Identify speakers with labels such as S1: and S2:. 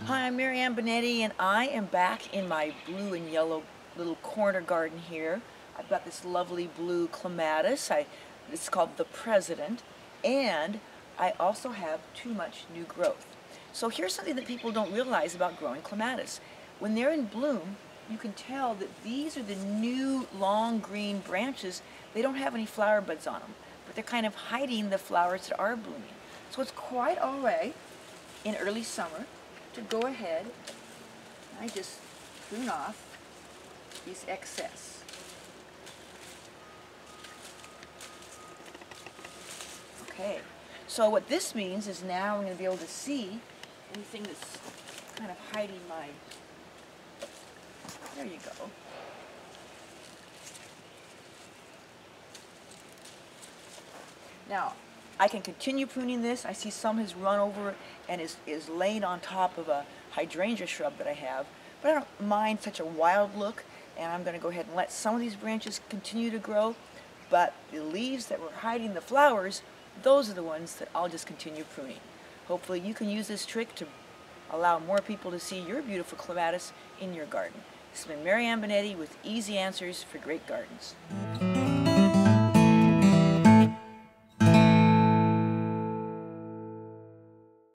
S1: Hi, I'm Mary Ann Benetti, and I am back in my blue and yellow little corner garden here. I've got this lovely blue clematis. It's called the President, and I also have too much new growth. So here's something that people don't realize about growing clematis. When they're in bloom, you can tell that these are the new long green branches. They don't have any flower buds on them, but they're kind of hiding the flowers that are blooming. So it's quite all right in early summer to go ahead and I just prune off these excess. Okay, so what this means is now I'm going to be able to see anything that's kind of hiding my, there you go. Now, I can continue pruning this. I see some has run over and is laying on top of a hydrangea shrub that I have, but I don't mind such a wild look, and I'm going to go ahead and let some of these branches continue to grow, but the leaves that were hiding the flowers, those are the ones that I'll just continue pruning. Hopefully you can use this trick to allow more people to see your beautiful clematis in your garden. This has been Mary Ann Benetti with Easy Answers for Great Gardens.